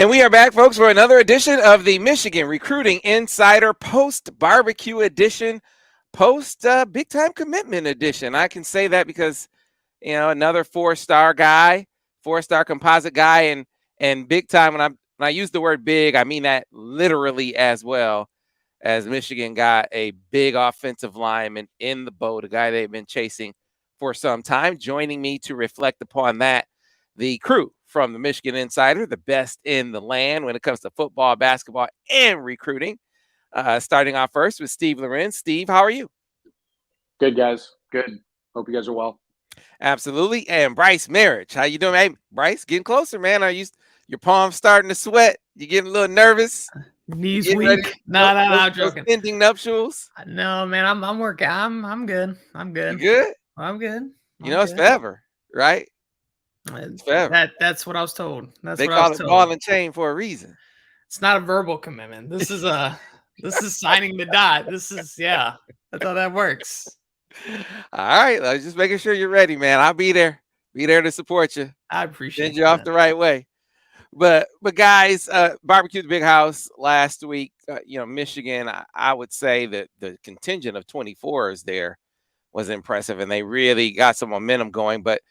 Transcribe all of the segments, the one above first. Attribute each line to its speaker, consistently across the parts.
Speaker 1: And we are back, folks, for another edition of the Michigan Recruiting Insider Post Barbecue Edition, post Big Time Commitment Edition. I can say that because another four-star guy, four-star composite guy, and big time. When I use the word big, I mean that literally as well. As Michigan got a big offensive lineman in the boat, a guy they've been chasing for some time. Joining me to reflect upon that, the crew from the Michigan Insider, the best in the land when it comes to football, basketball, and recruiting. Starting off first with Steve Lorenz. Steve, how are you?
Speaker 2: Good, guys. Good. Hope you guys are well.
Speaker 1: Absolutely. And Bryce Marriage. How you doing? Hey, Bryce, getting closer, man. Your palms starting to sweat? You getting a little nervous?
Speaker 3: Knees weak. No, I'm joking.
Speaker 1: Pending nuptials.
Speaker 3: No, man, I'm working. I'm good. I'm good.
Speaker 1: You good?
Speaker 3: I'm good.
Speaker 1: It's forever, right?
Speaker 3: It's forever. That's what I was told.
Speaker 1: They call it ball and chain for a reason.
Speaker 3: It's not a verbal commitment. This is signing the dot. That's how that works.
Speaker 1: All right, I was just making sure you're ready, man. I'll be there. Be there to support you.
Speaker 3: I appreciate it.
Speaker 1: Send you off the right way. But guys, Barbecue the Big House last week, Michigan, I would say that the contingent of 24s there was impressive, and they really got some momentum going. But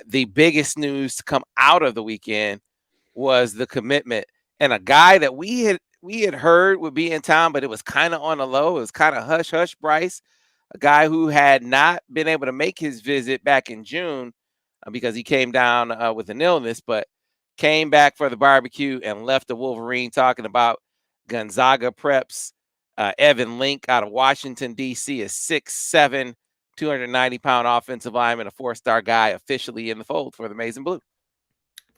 Speaker 1: the biggest news to come out of the weekend was the commitment, and a guy that we had heard would be in town, but it was kind of on the low. It was kind of hush-hush, Bryce, a guy who had not been able to make his visit back in June because he came down with an illness, but came back for the barbecue and left the Wolverine talking about Gonzaga Preps. Evan Link out of Washington, D.C. is 6'7", 290-pound offensive lineman, a four-star guy officially in the fold for the Maize and Blue.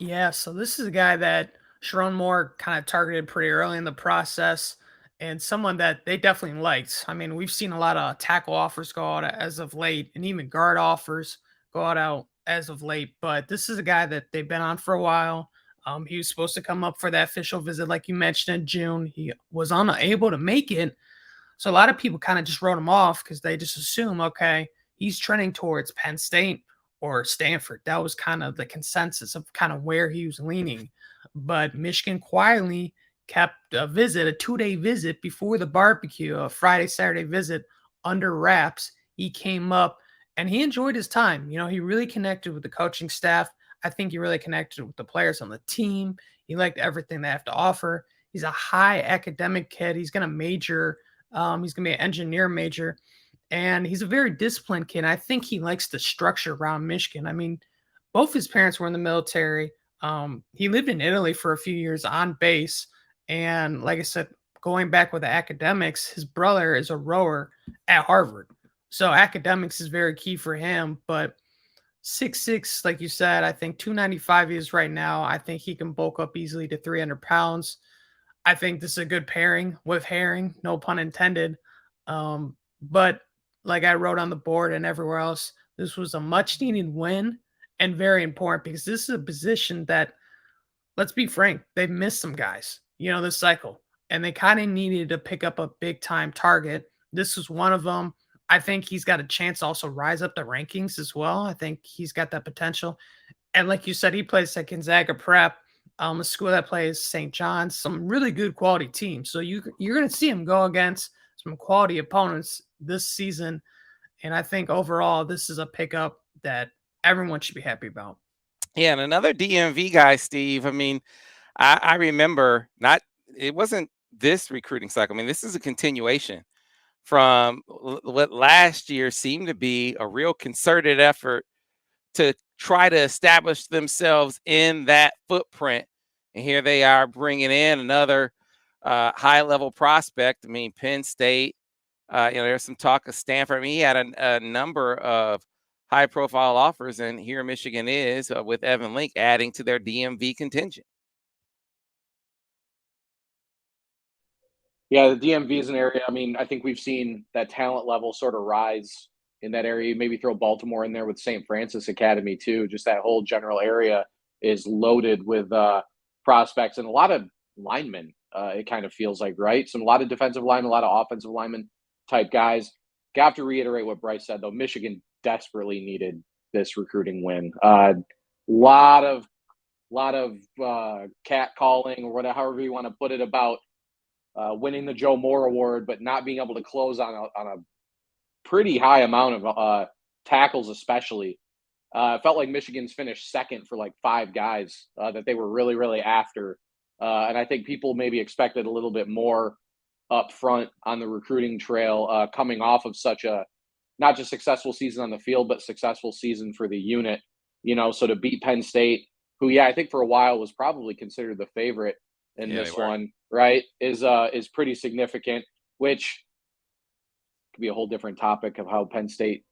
Speaker 3: Yeah, so this is a guy that Sharon Moore kind of targeted pretty early in the process and someone that they definitely liked. I mean, we've seen a lot of tackle offers go out as of late and even guard offers go out as of late, but this is a guy that they've been on for a while. He was supposed to come up for that official visit, like you mentioned, in June. He was unable to make it. So a lot of people kind of just wrote him off because they just assume, okay, he's trending towards Penn State or Stanford. That was kind of the consensus of kind of where he was leaning. But Michigan quietly kept a 2-day visit before the barbecue, a Friday, Saturday visit under wraps. He came up and he enjoyed his time. He really connected with the coaching staff. I think he really connected with the players on the team. He liked everything they have to offer. He's a high academic kid. He's going to major. He's going to be an engineer major. And he's a very disciplined kid. I think he likes the structure around Michigan. I mean, both his parents were in the military. He lived in Italy for a few years on base. And like I said, going back with the academics, his brother is a rower at Harvard. So academics is very key for him. But 6'6", like you said, I think 295 he is right now. I think he can bulk up easily to 300 pounds. I think this is a good pairing with Herring, no pun intended. But like I wrote on the board and everywhere else, this was a much-needed win and very important because this is a position that, let's be frank, they've missed some guys, this cycle. And they kind of needed to pick up a big-time target. This was one of them. I think he's got a chance to also rise up the rankings as well. I think he's got that potential. And like you said, he plays at Gonzaga Prep, a school that plays St. John's, some really good quality teams. So you're going to see him go against some quality opponents this season. And I think overall, this is a pickup that everyone should be happy about.
Speaker 1: Yeah, and another DMV guy, Steve. I mean, I remember it wasn't this recruiting cycle. I mean, this is a continuation from what last year seemed to be a real concerted effort to try to establish themselves in that footprint. And here they are bringing in another high-level prospect. I mean, Penn State, there's some talk of Stanford. I mean, he had a number of high-profile offers, and here Michigan is with Evan Link adding to their DMV contingent.
Speaker 2: Yeah, the DMV is an area. I mean, I think we've seen that talent level sort of rise in that area. Maybe throw Baltimore in there with St. Francis Academy too. Just that whole general area is loaded with prospects and a lot of linemen. It kind of feels like, right? A lot of defensive linemen, a lot of offensive linemen type guys. Got to reiterate what Bryce said though. Michigan desperately needed this recruiting win. Lot of lot of cat calling or whatever, however you want to put it, about winning the Joe Moore Award, but not being able to close on a pretty high amount of tackles, especially. It felt like Michigan's finished second for like 5 guys that they were really, really after. And I think people maybe expected a little bit more up front on the recruiting trail coming off of such a not just successful season on the field, but successful season for the unit. So to beat Penn State, who, yeah, I think for a while was probably considered the favorite in this one, right, is pretty significant, which could be a whole different topic of how Penn State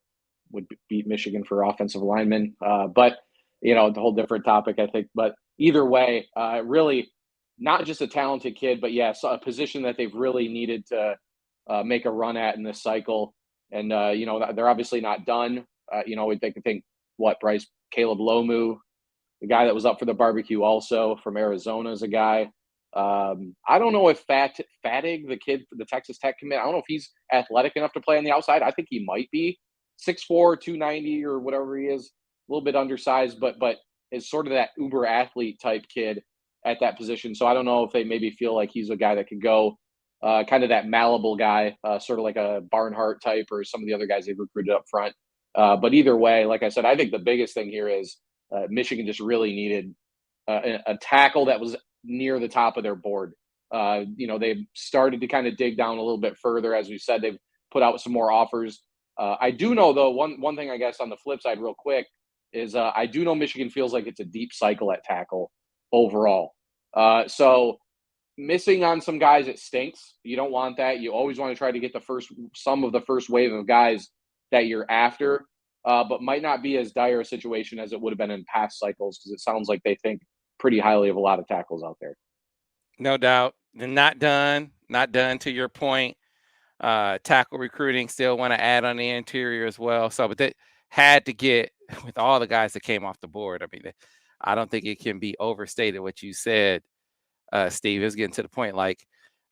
Speaker 2: would beat Michigan for offensive linemen. But, it's a whole different topic, I think. But either way, really not just a talented kid, but, yeah, so a position that they've really needed to make a run at in this cycle. And, they're obviously not done. They could think, Caleb Lomu, the guy that was up for the barbecue also from Arizona, is a guy. I don't know if Fatig, the kid for the Texas Tech commit, I don't know if he's athletic enough to play on the outside. I think he might be 6'4", 290 or whatever he is, a little bit undersized, but is sort of that uber athlete type kid at that position. So I don't know if they maybe feel like he's a guy that could go kind of that malleable guy, sort of like a Barnhart type or some of the other guys they've recruited up front. But either way, like I said, I think the biggest thing here is Michigan just really needed a tackle that was near the top of their board. They've started to kind of dig down a little bit further. As we said, they've put out some more offers. I do know, though, one thing, I guess, on the flip side real quick is I do know Michigan feels like it's a deep cycle at tackle overall. So missing on some guys, it stinks. You don't want that. You always want to try to get some of the first wave of guys that you're after, but might not be as dire a situation as it would have been in past cycles, because it sounds like they think pretty highly of a lot of tackles out there.
Speaker 1: No doubt. They're not done. Not done, to your point. Tackle recruiting, still want to add on the interior as well. So, but they had to get with all the guys that came off the board. I mean, I don't think it can be overstated what you said, Steve. Is getting to the point. Like,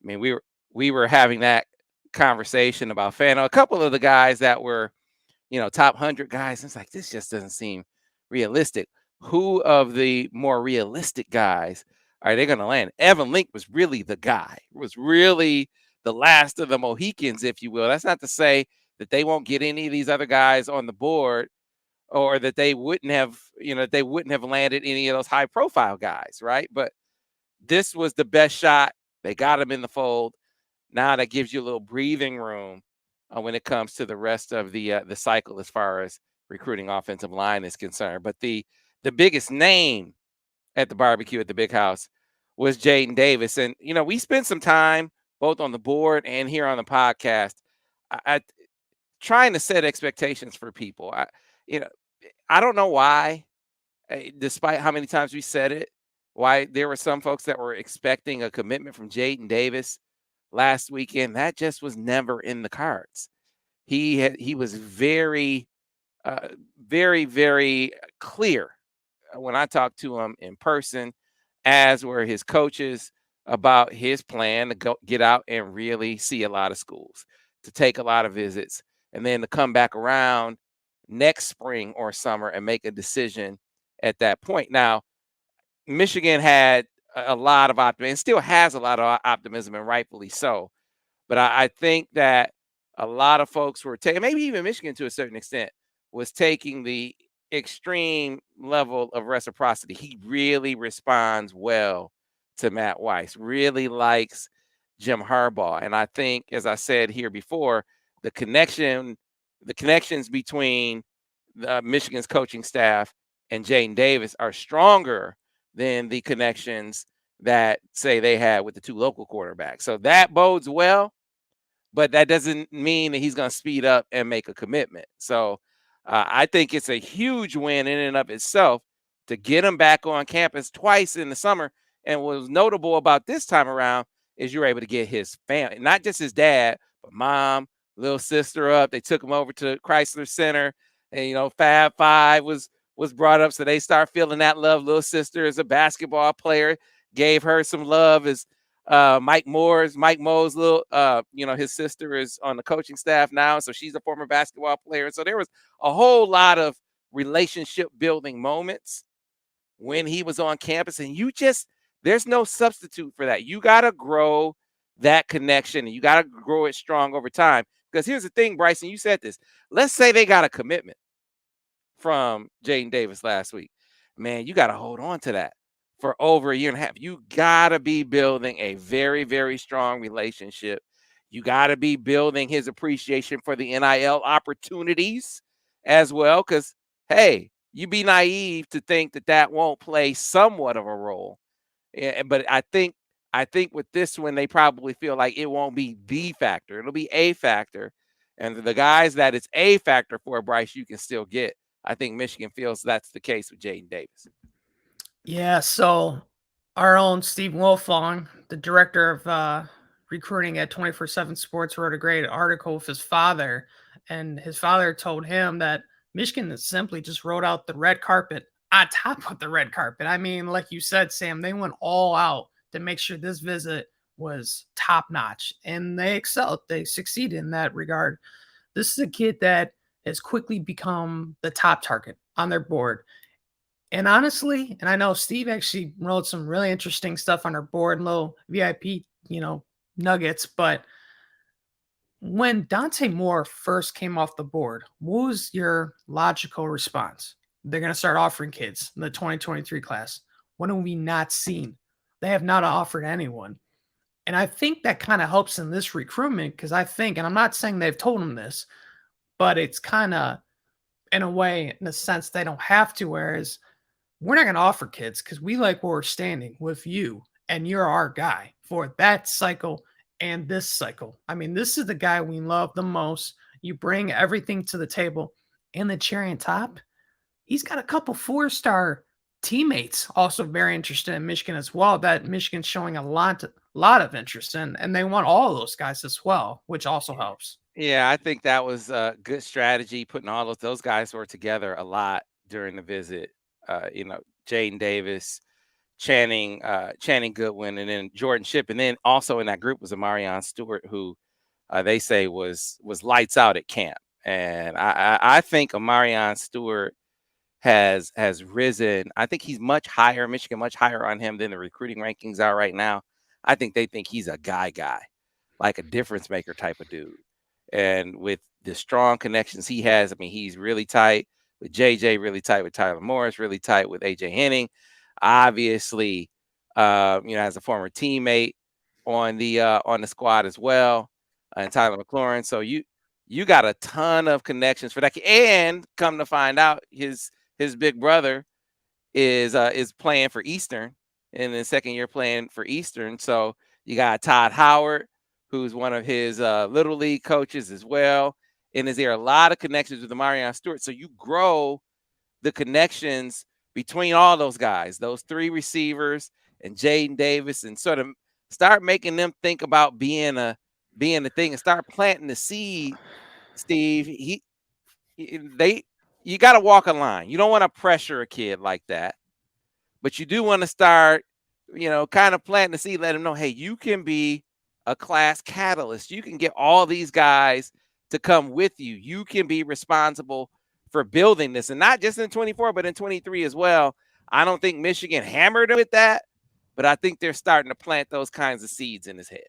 Speaker 1: I mean, we were having that conversation about Fano. A couple of the guys that were, top 100 guys. It's like, this just doesn't seem realistic. Who of the more realistic guys are they going to land? Evan Link was really the guy. Was really the last of the Mohicans, if you will. That's not to say that they won't get any of these other guys on the board, or that they wouldn't have, landed any of those high profile guys, right? But this was the best shot. They got him in the fold. Now that gives you a little breathing room when it comes to the rest of the cycle as far as recruiting offensive line is concerned. But the biggest name at the barbecue at the Big House was Jaden Davis. And, we spent some time both on the board and here on the podcast, I trying to set expectations for people. I don't know why, despite how many times we said it, why there were some folks that were expecting a commitment from Jadyn Davis last weekend. That just was never in the cards. He was very, very, very clear when I talked to him in person, as were his coaches, about his plan to get out and really see a lot of schools, to take a lot of visits, and then to come back around next spring or summer and make a decision at that point. Now, Michigan had a lot of optimism, and still has a lot of optimism, and rightfully so. But I think that a lot of folks were taking, maybe even Michigan to a certain extent, was taking the extreme level of reciprocity. He really responds well to Matt Weiss, really likes Jim Harbaugh. And I think, as I said here before, the connections between Michigan's coaching staff and Jadyn Davis are stronger than the connections that, say, they had with the two local quarterbacks. So that bodes well, but that doesn't mean that he's going to speed up and make a commitment. So I think it's a huge win in and of itself to get him back on campus twice in the summer. And what was notable about this time around is you were able to get his family, not just his dad, but mom, little sister up. They took him over to Chrysler Center, and Fab Five was brought up, so they start feeling that love. Little sister is a basketball player, gave her some love. As Mike Mo's little, his sister is on the coaching staff now, so she's a former basketball player. So there was a whole lot of relationship building moments when he was on campus, and there's no substitute for that. You got to grow that connection, and you got to grow it strong over time. Because here's the thing, Bryson, you said this. Let's say they got a commitment from Jaden Davis last week. Man, you got to hold on to that for over a year and a half. You got to be building a very, very strong relationship. You got to be building his appreciation for the NIL opportunities as well. Because, hey, you be naive to think that won't play somewhat of a role. But I think with this one, they probably feel like it won't be the factor. It'll be a factor. And the guys that it's a factor for, Bryce, you can still get. I think Michigan feels that's the case with Jaden Davis.
Speaker 3: Yeah, so our own Steve Wilfong, the director of recruiting at 24/7 Sports, wrote a great article with his father, and his father told him that Michigan simply just rolled out the red carpet on top of the red carpet. I mean, like you said, Sam, they went all out to make sure this visit was top notch, and they excelled. They succeeded in that regard. This is a kid that has quickly become the top target on their board. And honestly, and I know Steve actually wrote some really interesting stuff on our board, little VIP, nuggets. But when Dante Moore first came off the board, what was your logical response? They're going to start offering kids in the 2023 class. What have we not seen? They have not offered anyone. And I think that kind of helps in this recruitment because I think, and I'm not saying they've told him this, but it's kind of in a way, in a sense, they don't have to. Whereas we're not going to offer kids because we like where we're standing with you, and you're our guy for that cycle and this cycle. I mean, this is the guy we love the most. You bring everything to the table. And the cherry on top, he's got a couple 4-star teammates also very interested in Michigan as well, that Michigan's showing a lot of interest in, and they want all of those guys as well, which also helps.
Speaker 1: Yeah, I think that was a good strategy, putting all of those guys were together a lot during the visit. Jaden Davis, Channing Goodwin, and then Jordan Shipp, and then also in that group was Amarion Stewart, who they say was lights out at camp. And I think Amarion Stewart has risen. I think he's much higher, Michigan much higher on him than the recruiting rankings are right now. I think they think he's a guy, like a difference maker type of dude. And with the strong connections he has, I mean, he's really tight with JJ, really tight with Tyler Morris, really tight with AJ Henning. Obviously, as a former teammate on the squad as well, and Tyler McLaurin. So you got a ton of connections for that. And come to find out, his big brother is playing for Eastern, in the second year playing for Eastern. So you got Todd Howard, who's one of his little league coaches as well. And is there a lot of connections with Amarion Stewart? So you grow the connections between all those guys, those 3 receivers and Jaden Davis, and sort of start making them think about being a thing and start planting the seed. Steve, you got to walk a line. You don't want to pressure a kid like that, but you do want to start, kind of planting the seed, let them know, hey, you can be a class catalyst. You can get all these guys to come with you. You can be responsible for building this, and not just in 24, but in 23 as well. I don't think Michigan hammered him with that, but I think they're starting to plant those kinds of seeds in his head.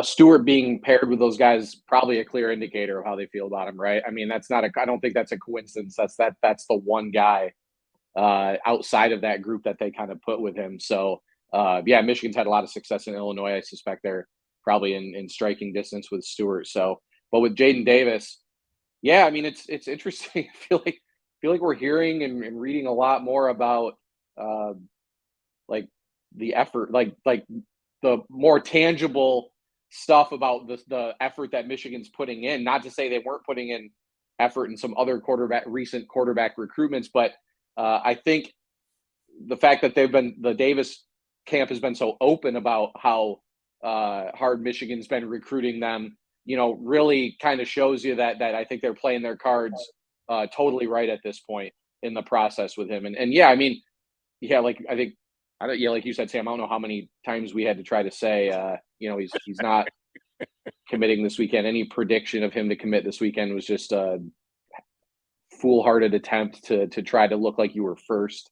Speaker 2: Stewart being paired with those guys, probably a clear indicator of how they feel about him, right? I mean, I don't think that's a coincidence. That's the one guy outside of that group that they kind of put with him. So, Michigan's had a lot of success in Illinois. I suspect they're probably in striking distance with Stewart. So, but with Jaden Davis, yeah, I mean, it's interesting. I feel like we're hearing and reading a lot more about like the effort, like the more tangible stuff about the effort that Michigan's putting in. Not to say they weren't putting in effort in some other recent quarterback recruitments, but I think the fact that the Davis camp has been so open about how hard Michigan's been recruiting them, really kind of shows you that I think they're playing their cards totally right at this point in the process with him. And yeah, I mean, yeah, like like you said, Sam, I don't know how many times we had to try to say, he's not committing this weekend. Any prediction of him to commit this weekend was just foolhardy attempt to try to look like you were first,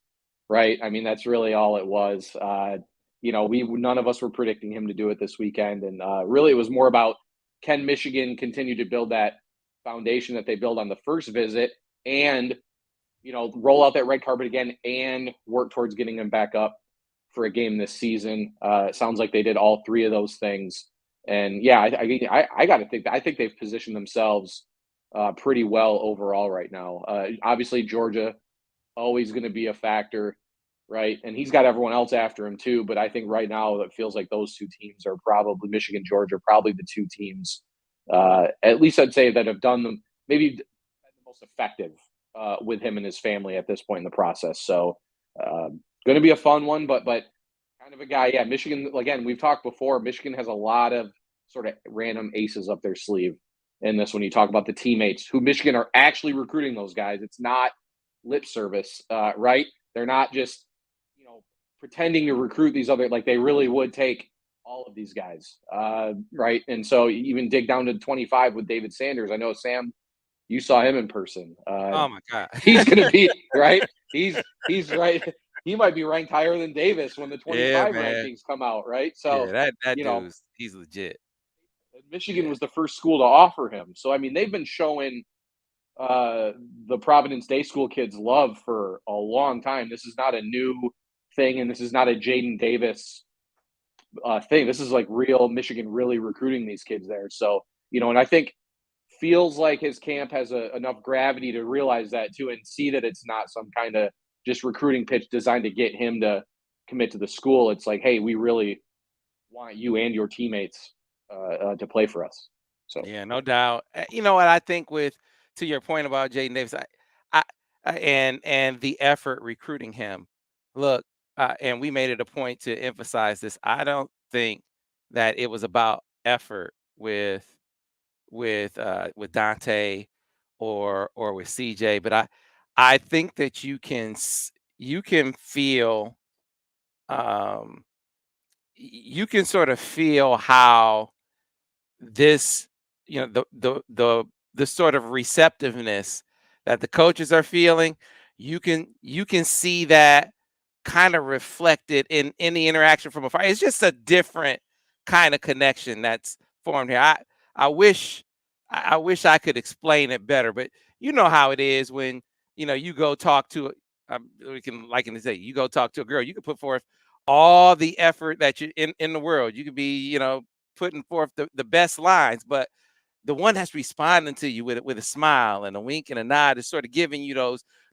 Speaker 2: right? I mean, that's really all it was. None of us were predicting him to do it this weekend, and really, it was more about can Michigan continue to build that foundation that they built on the first visit, and roll out that red carpet again and work towards getting him back up for a game this season. It sounds like they did all three of those things. And yeah, I got to think that I think they've positioned themselves pretty well overall right now. Obviously, Georgia always going to be a factor, right? And he's got everyone else after him too. But I think right now it feels like those two teams are probably Michigan, Georgia, probably the two teams, at least I'd say, that have done them maybe the most effective with him and his family at this point in the process. So going to be a fun one, but kind of a guy. Yeah, Michigan, again, we've talked before, Michigan has a lot of sort of random aces up their sleeve in this. When you talk about the teammates who Michigan are actually recruiting those guys, it's not lip service, right? They're not just, pretending to recruit these other, like they really would take all of these guys, right? And so you even dig down to 25 with David Sanders. I know, Sam, you saw him in person.
Speaker 1: Oh my God.
Speaker 2: He's going to be right. He's right. He might be ranked higher than Davis when the 25 rankings come out, right? So
Speaker 1: that dude's he's legit.
Speaker 2: Michigan was the first school to offer him. So I mean, they've been showing the Providence Day School kids love for a long time. This is not a new thing, and this is not a Jaden Davis thing. This is like real Michigan really recruiting these kids there. So and I think feels like his camp has enough gravity to realize that too, and see that it's not some kind of just recruiting pitch designed to get him to commit to the school. It's like, hey, we really want you and your teammates to play for us. So
Speaker 1: yeah, no doubt. You know what I think to your point about Jaden Davis, and the effort recruiting him. Look, and we made it a point to emphasize this. I don't think that it was about effort with Dante or with CJ, but I think that you can feel, you can sort of feel how this, the sort of receptiveness that the coaches are feeling. You can see that kind of reflected in the interaction from afar. It's just a different kind of connection that's formed here. I wish I could explain it better, but you know how it is when you go talk to we can liken to say you go talk to a girl. You can put forth all the effort that you in the world. You could be putting forth the best lines, but the one that's responding to you with a smile and a wink and a nod is sort of giving you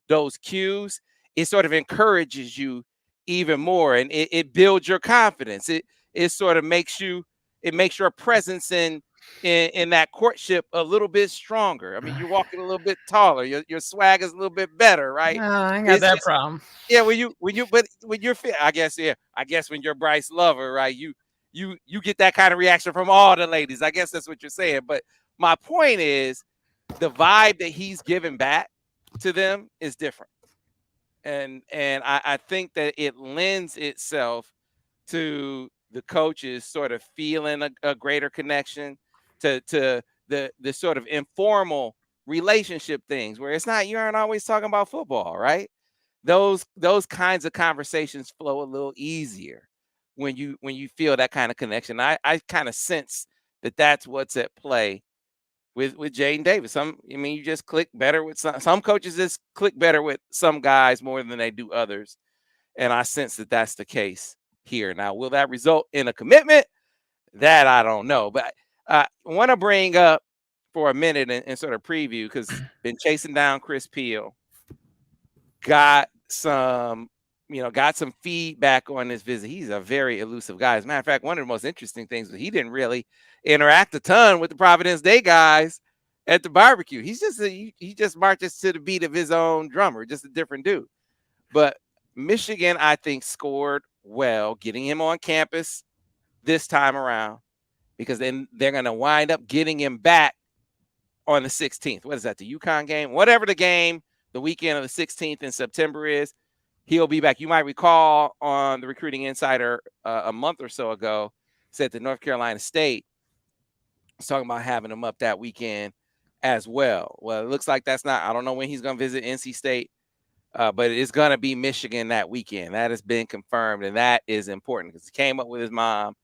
Speaker 1: those cues. It sort of encourages you even more, and it builds your confidence. It sort of makes your presence in that courtship a little bit stronger. I mean, you're walking a little bit taller. Your swag is a little bit better, right?
Speaker 3: I ain't got that problem.
Speaker 1: Yeah, when you're fit, I guess when you're Bryce Lover, right? You get that kind of reaction from all the ladies. I guess that's what you're saying. But my point is the vibe that he's giving back to them is different. And I think that it lends itself to the coaches sort of feeling a greater connection to the sort of informal relationship things where you aren't always talking about football, right? Those kinds of conversations flow a little easier when you feel that kind of connection. I kind of sense that that's what's at play with Jaden Davis. You just click better with some coaches. Just click better with some guys more than they do others, and I sense that that's the case here. Now, will that result in a commitment? That I don't know, but I want to bring up for a minute and sort of preview, because been chasing down Chris Peal. Got some feedback on this visit. He's a very elusive guy. As a matter of fact, one of the most interesting things was he didn't really interact a ton with the Providence Day guys at the barbecue. He just marches to the beat of his own drummer, just a different dude. But Michigan, I think, scored well getting him on campus this time around, because then they're going to wind up getting him back on the 16th. What is that, the UConn game? Whatever the game, the weekend of the 16th in September is, he'll be back. You might recall on the Recruiting Insider a month or so ago, said that North Carolina State was talking about having him up that weekend as well. Well, it looks like that's not. I don't know when he's going to visit NC State, but it's going to be Michigan that weekend. That has been confirmed, and that is important because he came up with his mom.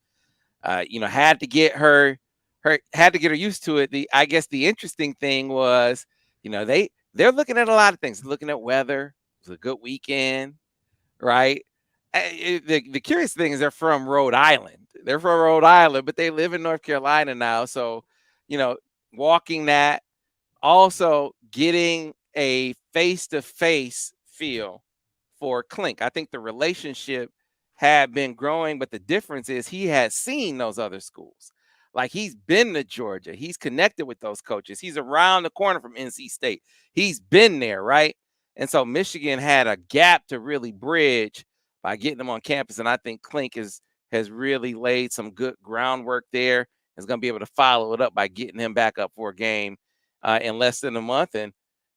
Speaker 1: Had to get her used to it. I guess the interesting thing was, they're looking at a lot of things. Looking at weather. It was a good weekend, right? The curious thing is they're from Rhode Island. They're from Rhode Island, but they live in North Carolina now. So, walking that, also getting a face-to-face feel for Clink. I think the relationship had been growing, but the difference is he has seen those other schools. Like he's been to Georgia. He's connected with those coaches. He's around the corner from NC State. He's been there, right? And so Michigan had a gap to really bridge by getting him on campus. And I think Clink has really laid some good groundwork there. Is going to be able to follow it up by getting him back up for a game in less than a month. And,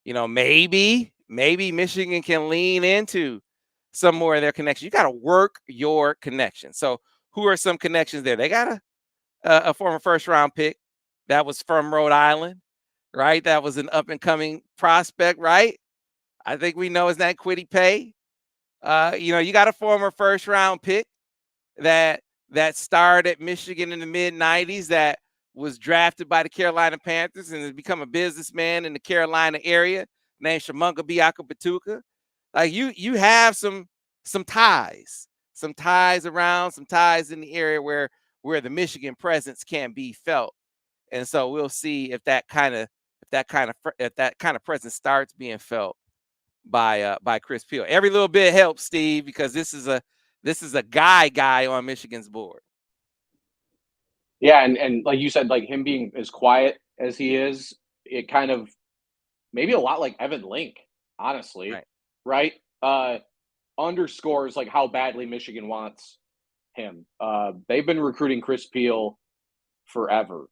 Speaker 1: maybe Michigan can lean into some more of their connections. You got to work your connections. So who are some connections there? They got a former first round pick that was from Rhode Island, right? That was an up and coming prospect, right? I think we know his name, Kwity Paye. You got a former first round pick that starred at Michigan in the mid 90s that was drafted by the Carolina Panthers and has become a businessman in the Carolina area named Shamunga Biaka Batuka. Like you have some ties around, some ties in the area where the Michigan presence can be felt. And so we'll see if that kind of presence starts being felt by Chris Peale. Every little bit helps, Steve, because this is a guy on Michigan's board.
Speaker 2: Yeah, and like you said, like him being as quiet as he is, it kind of maybe a lot like Evan Link, honestly, right? Underscores like how badly Michigan wants him. They've been recruiting Chris Peale forever,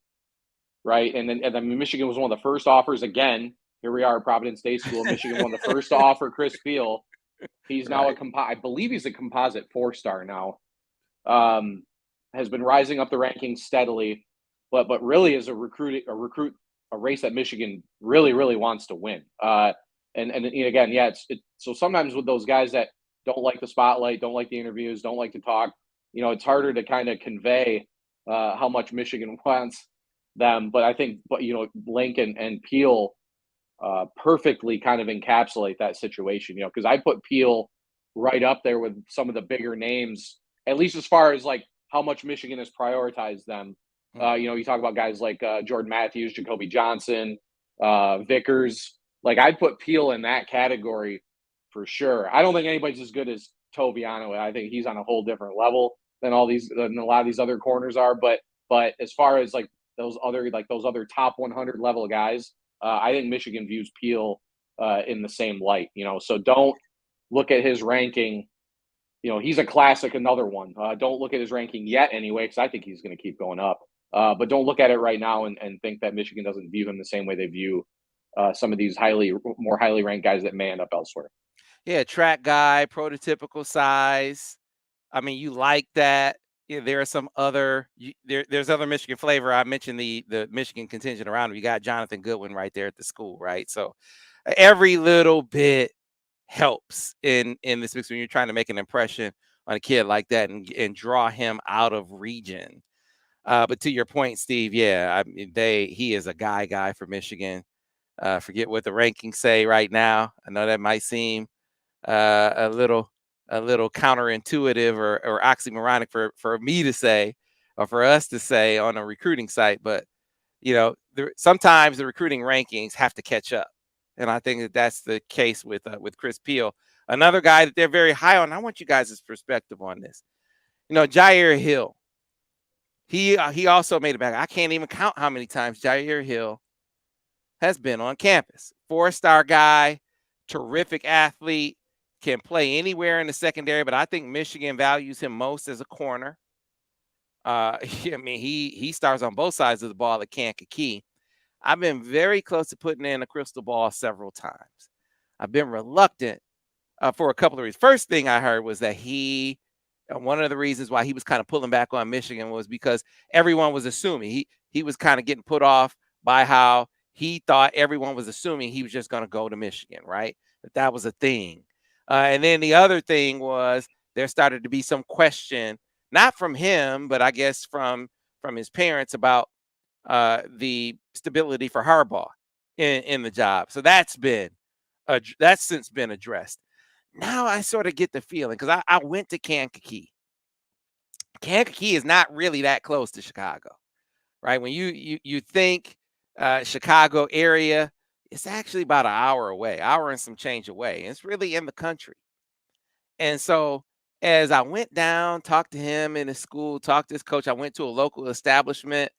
Speaker 2: right? And then Michigan was one of the first offers. Again, here we are at Providence Day School. Michigan one of the first to offer Chris Peale. He's now I believe he's a composite 4-star now. Has been rising up the rankings steadily, but really is a race that Michigan really wants to win. And again, yeah, so sometimes with those guys that don't like the spotlight, don't like the interviews, don't like to talk, it's harder to kind of convey how much Michigan wants them. But I think, Link and Peale perfectly kind of encapsulate that situation, because I put Peale right up there with some of the bigger names, at least as far as like how much Michigan has prioritized them. You talk about guys like Jordan Matthews, Jacoby Johnson, Vickers. Like I'd put Peale in that category for sure. I don't think anybody's as good as Tobiano. I think he's on a whole different level than a lot of these other corners are. But as far as like those other top 100 level guys, I think Michigan views Peale in the same light. So don't look at his ranking. He's a classic, another one. Don't look at his ranking yet anyway, because I think he's going to keep going up. But don't look at it right now and think that Michigan doesn't view him the same way they view some of these more highly ranked guys that may end up elsewhere.
Speaker 1: Yeah, track guy, prototypical size. I mean, you like that. Yeah, there are some other there's other Michigan flavor. I mentioned the Michigan contingent around him. You got Jonathan Goodwin right there at the school, right? So every little bit helps in this mix when you're trying to make an impression on a kid like that and draw him out of region. But to your point, Steve, yeah, I mean, he is a guy for Michigan. Forget what the rankings say right now. I know that might seem a little counterintuitive or oxymoronic for me to say or for us to say on a recruiting site, but sometimes the recruiting rankings have to catch up. And I think that's the case with Chris Peale. Another guy that they're very high on. I want you guys' perspective on this. Jyaire Hill. He also made it back. I can't even count how many times Jyaire Hill has been on campus. 4-star guy, terrific athlete, can play anywhere in the secondary, but I think Michigan values him most as a corner. I mean, he starts on both sides of the ball at Kankakee. I've been very close to putting in a crystal ball several times. I've been reluctant for a couple of reasons. First thing I heard was that one of the reasons why he was kind of pulling back on Michigan was because everyone was assuming he was kind of getting put off by how he thought everyone was assuming he was just going to go to Michigan, right? That was a thing. And then the other thing was there started to be some question, not from him, but I guess from his parents about the stability for Harbaugh in the job. So that's since been addressed. Now I sort of get the feeling because I went to Kankakee. Kankakee is not really that close to Chicago, right? When you think Chicago area, it's actually about an hour away, hour and some change away. And it's really in the country. And so as I went down, talked to him in his school, talked to his coach, I went to a local establishment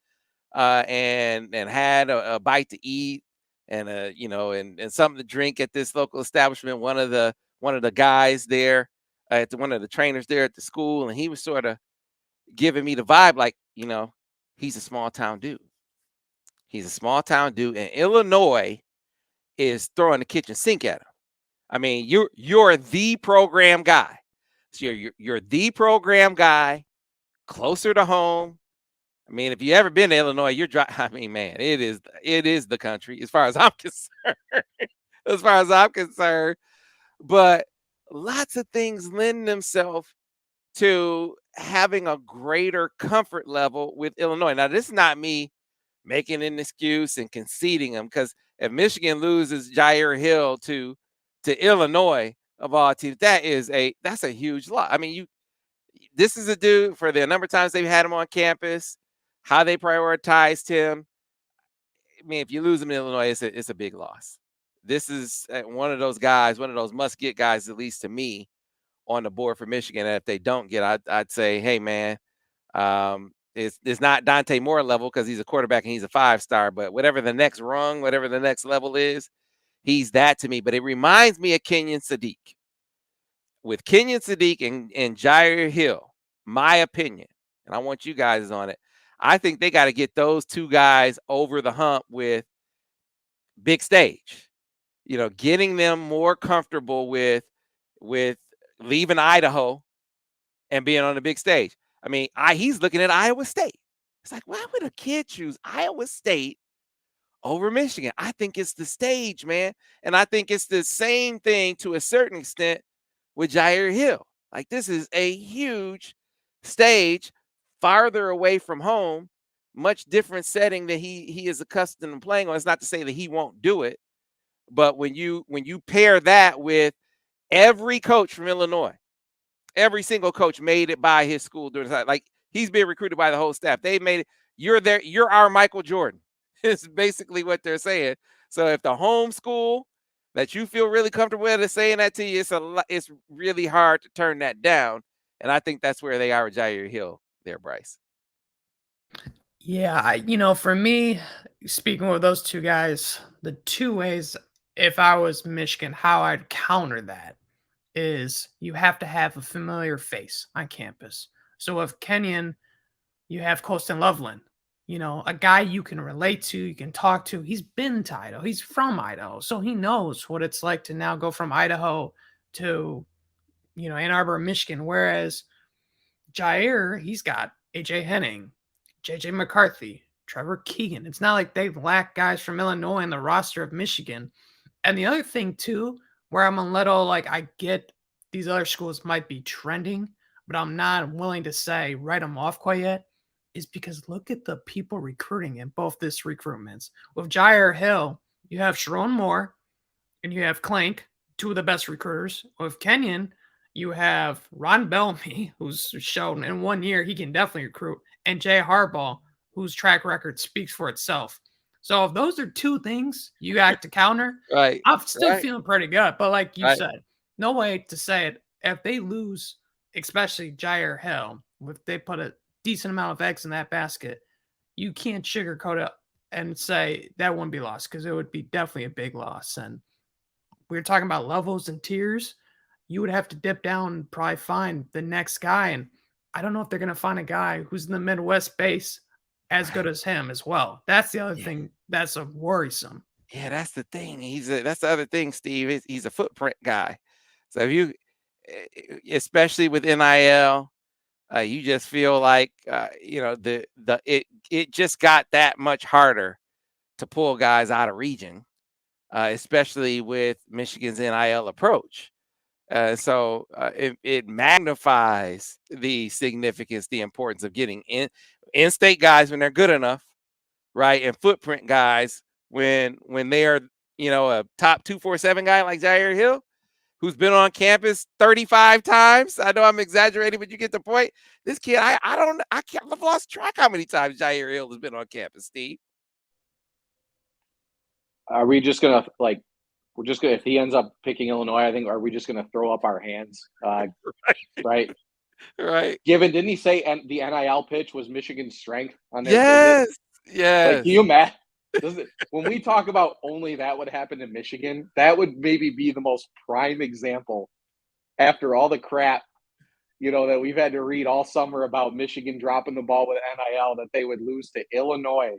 Speaker 1: and had a bite to eat and and something to drink at this local establishment. One of the guys there, one of the trainers there at the school, and he was sort of giving me the vibe like, he's a small town dude. He's a small town dude, and Illinois is throwing the kitchen sink at him. I mean, you're the program guy. So you're the program guy, closer to home. I mean, if you ever been to Illinois, I mean, man, it is the country as far as I'm concerned. As far as I'm concerned, but lots of things lend themselves to having a greater comfort level with Illinois. Now, this is not me making an excuse and conceding them, because if Michigan loses Jyaire Hill to Illinois of all teams, that's a huge loss. I mean, this is a dude, for the number of times they've had him on campus, how they prioritized him. I mean, if you lose him in Illinois, it's a big loss. This is one of those guys, one of those must-get guys, at least to me, on the board for Michigan. And if they don't get, I'd say, hey, man, it's not Dante Moore level because he's a quarterback and he's a 5-star, but whatever the next rung, whatever the next level is, he's that to me. But it reminds me of Kenyan Sadiq. With Kenyan Sadiq and Jyaire Hill, my opinion, and I want you guys on it, I think they got to get those two guys over the hump with big stage. Getting them more comfortable with leaving Idaho and being on the big stage. I mean, he's looking at Iowa State. It's like, why would a kid choose Iowa State over Michigan? I think it's the stage, man. And I think it's the same thing to a certain extent with Jyaire Hill. Like, this is a huge stage, farther away from home, much different setting that he is accustomed to playing on. It's not to say that he won't do it, but when you pair that with every coach from Illinois, every single coach made it by his school during the time. Like, he's being recruited by the whole staff. They made it. You're our Michael Jordan. It's basically what they're saying. So if the home school that you feel really comfortable with is saying that to you, it's really hard to turn that down. And I think that's where they are with Jyaire Hill there, Bryce.
Speaker 3: Yeah, for me, speaking with those two guys, the two ways, if I was Michigan, how I'd counter that is you have to have a familiar face on campus. So if Kenyan, you have Colston Loveland, a guy you can relate to, you can talk to. He's been to Idaho. He's from Idaho. So he knows what it's like to now go from Idaho to, Ann Arbor, Michigan. Whereas Jair, he's got AJ Henning, JJ McCarthy, Trevor Keegan. It's not like they lack guys from Illinois in the roster of Michigan. And the other thing, too, where I'm a little I get these other schools might be trending, but I'm not willing to say write them off quite yet, is because look at the people recruiting in both this recruitments. With Jyaire Hill, you have Sharon Moore and you have Clank, two of the best recruiters. With Kenyan, you have Ron Bellamy, who's shown in 1 year he can definitely recruit, and Jay Harbaugh, whose track record speaks for itself. So if those are two things you got to counter,
Speaker 1: right,
Speaker 3: I'm still feeling pretty good. But like you
Speaker 1: right.
Speaker 3: said, no way to say it. If they lose, especially Jyaire Hill, if they put a decent amount of eggs in that basket, you can't sugarcoat it and say that wouldn't be lost, because it would be definitely a big loss. And we were talking about levels and tiers. You would have to dip down and probably find the next guy. And I don't know if they're going to find a guy who's in the Midwest base as good as him as well. That's the other thing that's a worrisome.
Speaker 1: Yeah, that's the thing. That's the other thing, Steve. He's a footprint guy. So if you, especially with NIL, you just feel like it just got that much harder to pull guys out of region, especially with Michigan's NIL approach. It magnifies the significance, the importance of getting in-state guys when they're good enough, right, and footprint guys when they are, a top 247 guy like Jyaire Hill, who's been on campus 35 times. I know I'm exaggerating, but you get the point. This kid, I've lost track how many times Jyaire Hill has been on campus, Steve.
Speaker 2: Are we just gonna if he ends up picking Illinois, I think, are we just gonna throw up our hands? Right.
Speaker 1: Right.
Speaker 2: Given, didn't he say the NIL pitch was Michigan's strength on their
Speaker 1: Yes.
Speaker 2: visit?
Speaker 1: Yes.
Speaker 2: Like, can you imagine? When we talk about only that would happen in Michigan, that would maybe be the most prime example after all the crap, that we've had to read all summer about Michigan dropping the ball with NIL, that they would lose to Illinois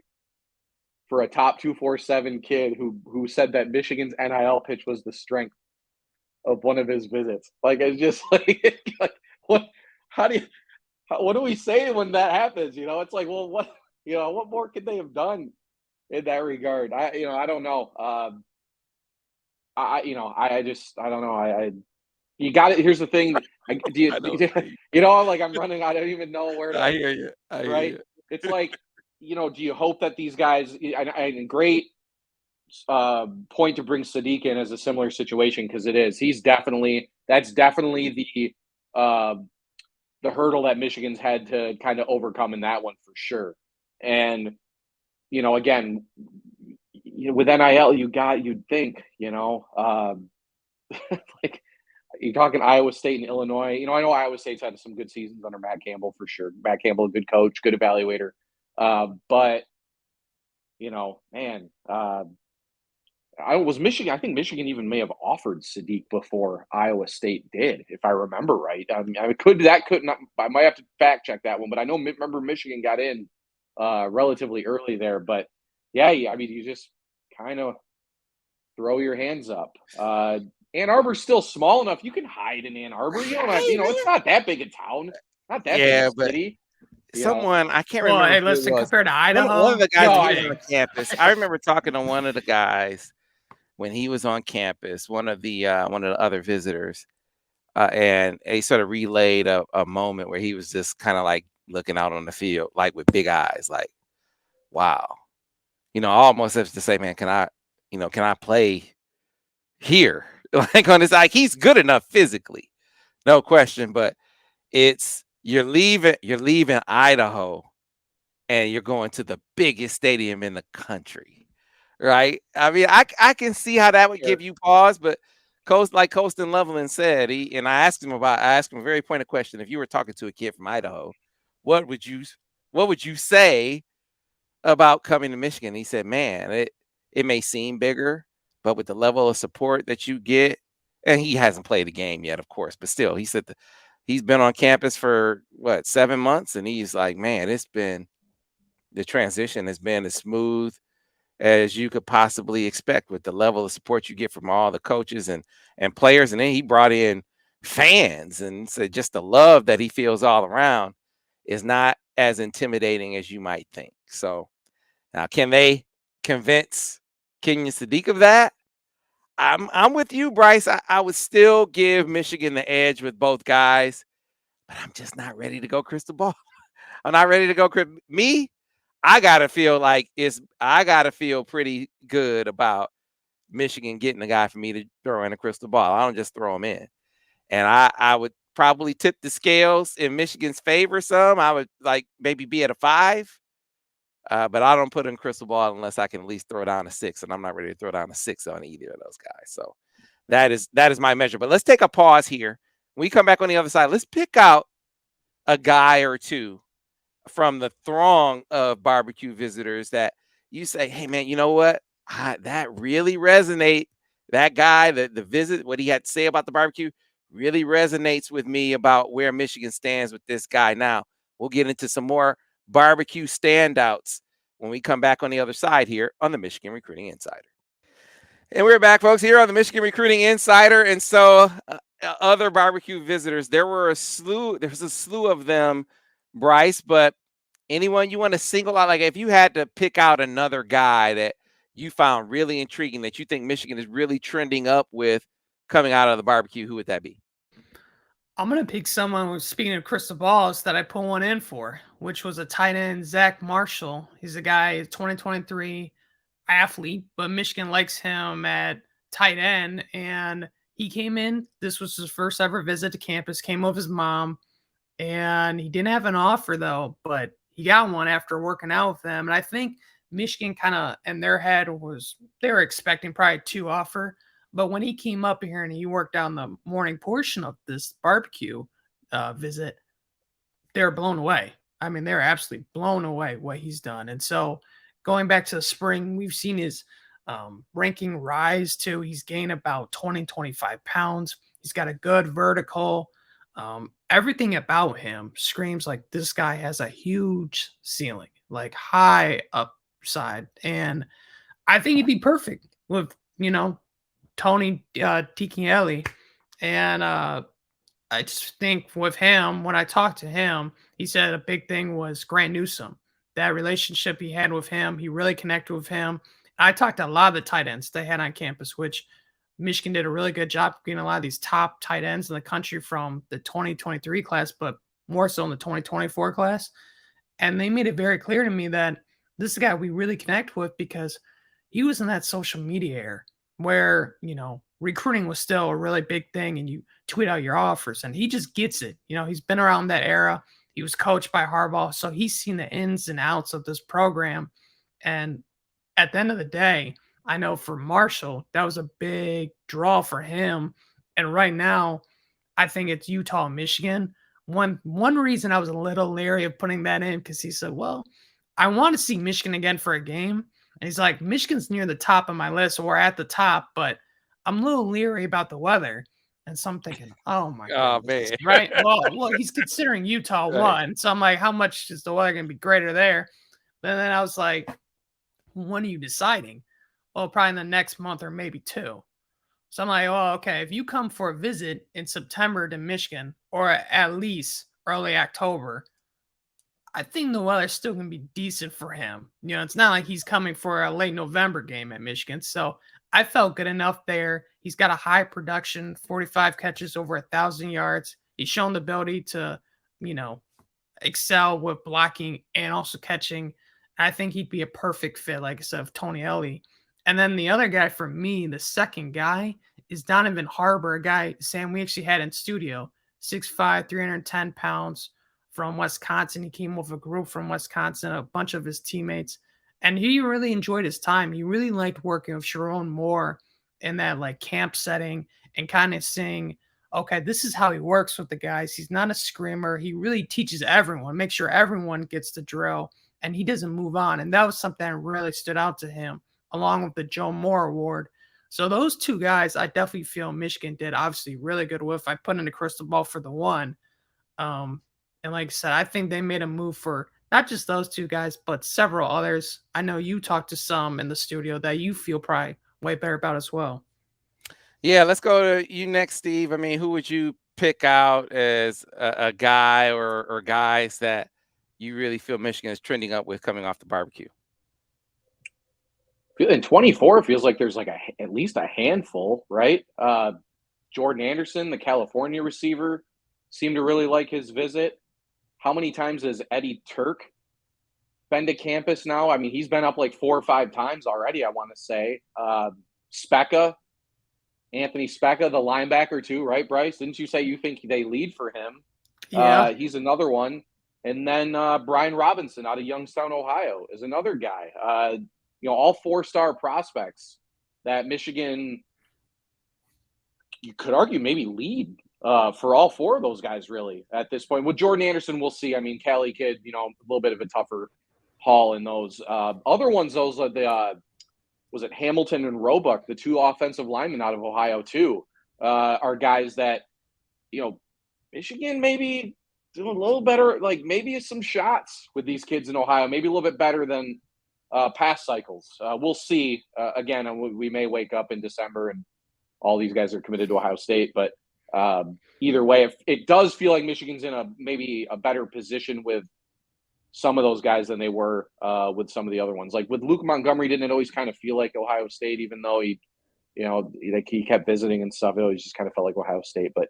Speaker 2: for a top 247 kid who said that Michigan's NIL pitch was the strength of one of his visits. Like, it's just like what do we say when that happens? It's like, well, what more could they have done in that regard? I don't know. I don't know. You got it. Here's the thing. I'm running. I don't even know where to.
Speaker 1: I hear you.
Speaker 2: Right. It's like, do you hope that these guys, and great point to bring Sadiq in as a similar situation, because that's definitely the hurdle that Michigan's had to kind of overcome in that one for sure. And, again, with NIL, you'd think, like, you're talking Iowa State and Illinois. I know Iowa State's had some good seasons under Matt Campbell for sure. Matt Campbell, a good coach, good evaluator. But, man, was Michigan. I think Michigan even may have offered Sadiq before Iowa State did, if I remember right. I might have to fact check that one, but I remember Michigan got in relatively early there. But yeah, you just kind of throw your hands up. Ann Arbor's still small enough. You can hide in Ann Arbor. You don't have, it's not that big a town. Not that big a city.
Speaker 1: Someone, I can't remember.
Speaker 3: Hey, listen, compared to Idaho.
Speaker 1: One of the guys who was on campus. I remember talking to one of the guys when he was on campus, one of the other visitors, and he sort of relayed a moment where he was just kind of like looking out on the field, like with big eyes, like, wow. I almost have to say, man, can I play here? Like, on his, like, he's good enough physically, no question, but it's you're leaving Idaho and you're going to the biggest stadium in the country, right? I mean, I can see how that would give you pause, but Colston Loveland said, I asked him a very pointed question. If you were talking to a kid from Idaho, what would you say about coming to Michigan? He said, man, it may seem bigger, but with the level of support that you get, and he hasn't played a game yet, of course, but still, he said he's been on campus for 7 months, and he's like, man, the transition has been as smooth as you could possibly expect with the level of support you get from all the coaches and players. And then he brought in fans and said just the love that he feels all around is not as intimidating as you might think. So now, can they convince Kenyan Sadiq of that? I'm with you, Bryce. I would still give Michigan the edge with both guys, but I'm just not ready to go crystal ball. I'm not ready to go. I gotta feel pretty good about Michigan getting a guy for me to throw in a crystal ball. I don't just throw him in. And I would probably tip the scales in Michigan's favor some. I would like maybe be at a 5. But I don't put in crystal ball unless I can at least throw down a 6, and I'm not ready to throw down a 6 on either of those guys. So that is my measure. But let's take a pause here. When we come back on the other side, let's pick out a guy or two from the throng of barbecue visitors that you say, hey, man, you know what? That really resonate. That guy, the visit, what he had to say about the barbecue really resonates with me about where Michigan stands with this guy. Now, we'll get into some more barbecue standouts when we come back on the other side here on the Michigan Recruiting Insider. And we're back, folks, here on the Michigan Recruiting Insider. And so other barbecue visitors, there's a slew of them, Bryce, but anyone you want to single out? Like, if you had to pick out another guy that you found really intriguing that you think Michigan is really trending up with coming out of the barbecue, who would that be?
Speaker 3: I'm gonna pick someone who's, speaking of crystal balls, that I put one in for, which was a tight end, Zack Marshall. He's a guy, 2023 athlete, but Michigan likes him at tight end. And he came in. This was his first ever visit to campus. Came with his mom, and he didn't have an offer though, but he got one after working out with them. And I think Michigan kind of in their head was they were expecting probably two offer. But when he came up here and he worked out in the morning portion of this barbecue visit, they were blown away. I mean, they're absolutely blown away what he's done. And so going back to the spring, we've seen his ranking rise too. He's gained about 20, 25 pounds. He's got a good vertical. Everything about him screams like this guy has a huge ceiling, like high upside. And I think he'd be perfect with, Tony Tikieli. And I just think with him, when I talked to him, he said a big thing was Grant Newsome. That relationship he had with him, he really connected with him. I talked to a lot of the tight ends they had on campus, which Michigan did a really good job of getting a lot of these top tight ends in the country from the 2023 class, but more so in the 2024 class. And they made it very clear to me that this is a guy we really connect with because he was in that social media era where, recruiting was still a really big thing and you tweet out your offers and he just gets it. He's been around that era. He was coached by Harbaugh. So he's seen the ins and outs of this program. And at the end of the day, I know for Marshall, that was a big draw for him. And right now, I think it's Utah and Michigan. One reason I was a little leery of putting that in because he said, well, I want to see Michigan again for a game. And he's like, Michigan's near the top of my list or at the top, but I'm a little leery about the weather. And so I'm thinking, oh my
Speaker 1: Oh
Speaker 3: goodness,
Speaker 1: man.
Speaker 3: right? Well, he's considering Utah
Speaker 1: Right.
Speaker 3: one. So I'm like, how much is the weather going to be greater there? But then I was like, when are you deciding? Well, probably in the next month or maybe two. So I'm like, oh, okay. If you come for a visit in September to Michigan or at least early October, I think the weather's still going to be decent for him. It's not like he's coming for a late November game at Michigan. So I felt good enough there. He's got a high production, 45 catches, over 1,000 yards. He's shown the ability to, excel with blocking and also catching. I think he'd be a perfect fit, like I said, of Tony Ellie. And then the other guy for me, the second guy, is Donovan Harbor, a guy, Sam, we actually had in studio, 6'5", 310 pounds from Wisconsin. He came with a group from Wisconsin, a bunch of his teammates, and he really enjoyed his time. He really liked working with Sharon Moore in that like camp setting and kind of seeing, okay, this is how he works with the guys. He's not a screamer. He really teaches everyone, make sure everyone gets the drill, and he doesn't move on. And that was something that really stood out to him, along with the Joe Moore Award. So those two guys, I definitely feel Michigan did obviously really good with. I put in the crystal ball for the one. And like I said, I think they made a move for not just those two guys, but several others. I know you talked to some in the studio that you feel probably way better about as well.
Speaker 1: Yeah, let's go to you next, Steve. I mean, who would you pick out as a guy or guys that you really feel Michigan is trending up with coming off the barbecue?
Speaker 2: In 24, it feels like there's like at least a handful, right? Jordan Anderson, the California receiver, seemed to really like his visit. How many times has Eddie Turk been to campus now? I mean, he's been up like 4 or 5 times already, I want to say. Anthony Specca, the linebacker too, right, Bryce? Didn't you say you think they lead for him?
Speaker 3: Yeah.
Speaker 2: He's another one. And then Brian Robinson out of Youngstown, Ohio is another guy. All 4-star prospects that Michigan, you could argue, maybe lead for all 4 of those guys, really, at this point. With Jordan Anderson, we'll see. I mean, Cali kid, a little bit of a tougher haul in those. Other ones, those are was it Hamilton and Roebuck, the 2 offensive linemen out of Ohio, too, are guys that, Michigan maybe doing a little better, like maybe some shots with these kids in Ohio, maybe a little bit better than past cycles. We'll see. Again, we may wake up in December and all these guys are committed to Ohio State, but either way, it does feel like Michigan's in maybe a better position with some of those guys than they were with some of the other ones. Like with Luke Montgomery, didn't it always kind of feel like Ohio State, even though he, like he kept visiting and stuff. It always just kind of felt like Ohio State. But